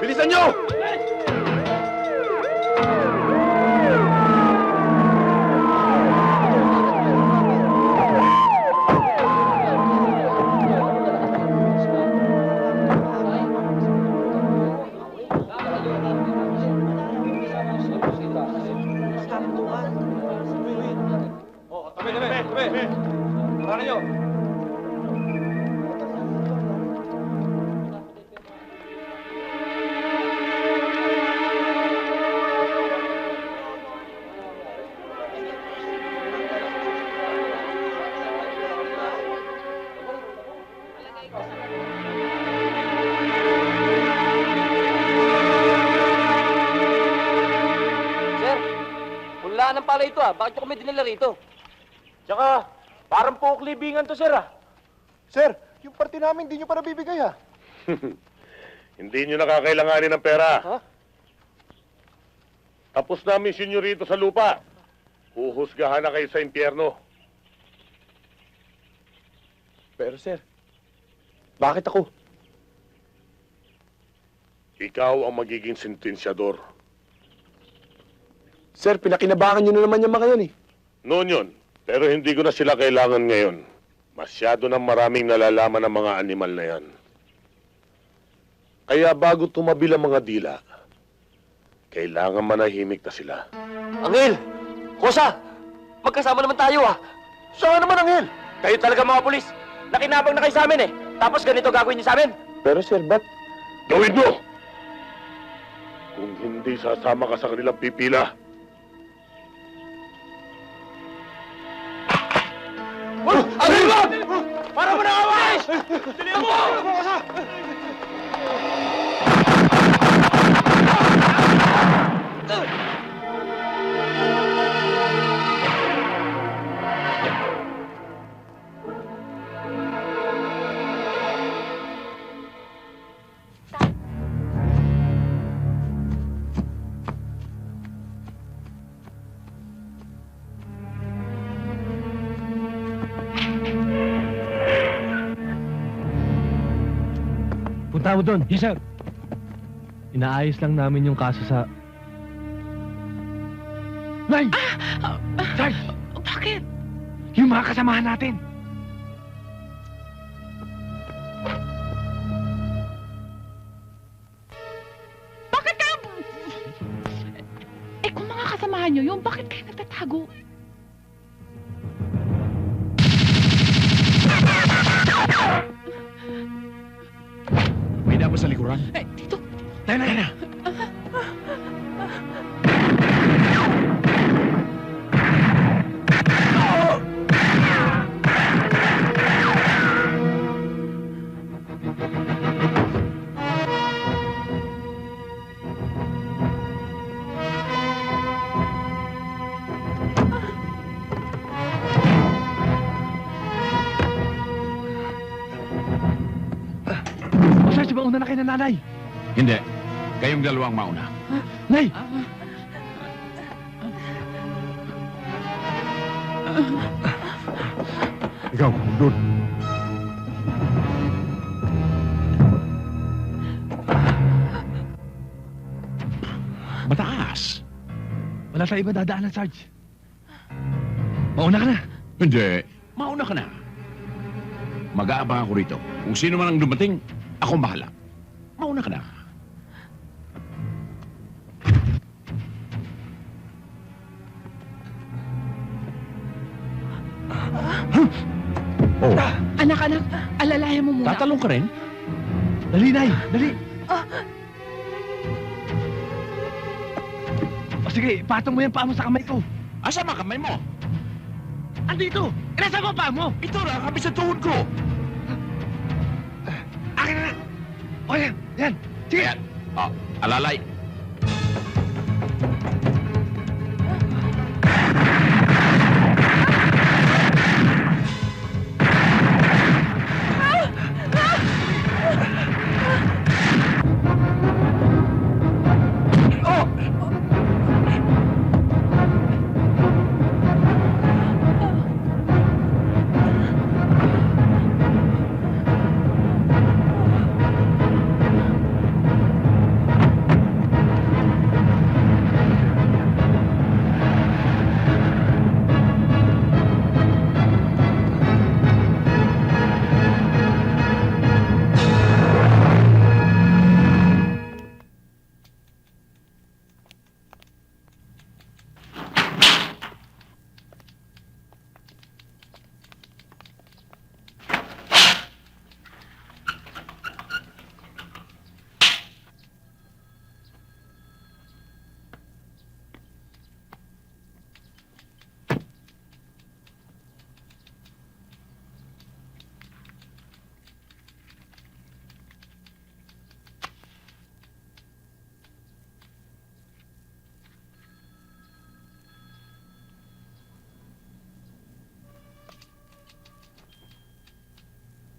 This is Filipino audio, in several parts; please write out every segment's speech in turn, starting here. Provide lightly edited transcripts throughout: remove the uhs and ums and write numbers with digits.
Bilisan nyo! Tabi! Para nyo! Sir, hulaan ng pala ito Bakit nyo kami dinala rito? Tsaka, parang libingan to, sir, Sir, yung party namin, hindi nyo pa nabibigay, ha? Hindi nyo nakakailanganin ng pera. Ha? Tapos namin sinyo rito sa lupa. Huhusgahan na kayo sa impyerno. Pero, sir, bakit ako? Ikaw ang magiging sentensyador. Sir, pinakinabangan nyo na naman yung mga yan, Noon yun, pero hindi ko na sila kailangan ngayon. Masyado na maraming nalalaman ng mga animal na yan. Kaya bago tumabi ang mga dila, kailangan manahimik na sila. Angel! Kosa! Magkasama naman tayo Saan naman, Angel? Kayo talaga mga pulis. Nakinabang na kayo sa amin Tapos ganito gagawin niyo sa amin. Pero, sir, ba't? Gawin mo! Kung hindi sasama ka sa kanilang pipila, Para mo na away! Dalihan mo! Punta mo doon. Yes, sir. Inaayos lang namin yung kaso sa... Nay! Sarge! Bakit? Yung mga kasamahan natin! Bakit ka... kung mga kasamahan nyo yun, bakit kayo nagtatago? May dapat sa likuran. Dito. Tayo na! Sarge, mauna na kayo ng nanay! Hindi. Kayong dalawang mauna. Nay! Ikaw, doon. Mataas. Wala sa iba dadaanan, Sarge. Mauna ka na. Hindi. Mauna ka na. Mag-aabang ako rito. Kung sino man ang dumating, ako bahala. Mauna ka na. Oh, Anak, alalayan mo muna. tatalong ka rin? Dali, Nay! Dali! O sige, patong mo yung paa mo sa kamay ko. Asa ba kamay mo? Andito! Nasa mo paa mo! Ito na, kami sa tuhod ko. Akin na! O yan! Yan! Sige! Ayan. Oh, alalay.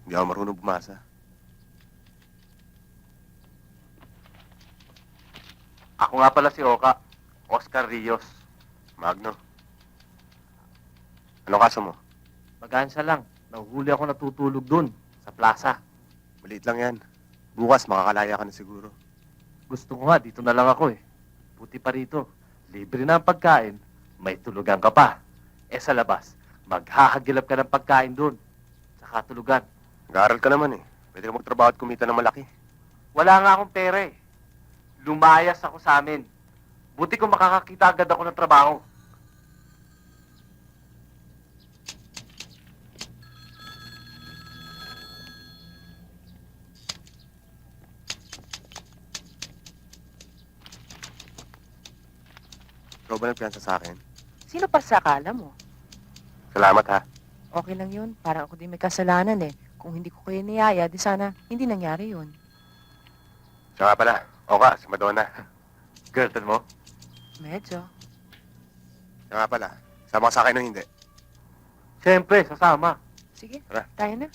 Hindi ako marunong bumasa. Ako nga pala si Oka. Oscar Rios. Magno. Anong kaso mo? Magansa lang. Nahuhuli ako natutulog dun. Sa plaza. Maliit lang yan. Bukas makakalaya ka na siguro. Gusto ko nga, dito na lang ako eh. Buti pa rito. Libre na ang pagkain. May tulugan ka pa. Eh sa labas, maghahagilap ka ng pagkain dun. Sa tulugan. Nag-aaral ka naman eh. Pwede ka magtrabaho at kumita ng malaki. Wala nga akong pera eh. Lumayas ako sa amin. Buti kung makakakita agad ako ng trabaho. Ikaw ba nagpiyansa sa akin? Sino pa sa akala mo? Salamat ha. Okay lang yun. Parang ako din may kasalanan eh. Kung hindi ko kayo niyaya, di sana hindi nangyari yun. Siya nga pala. Oka, si Madonna. Girlfriend mo? Medyo. Siya nga pala. Sama ka sa akin o hindi? Siyempre, sasama. Sige, Tara. tayo na.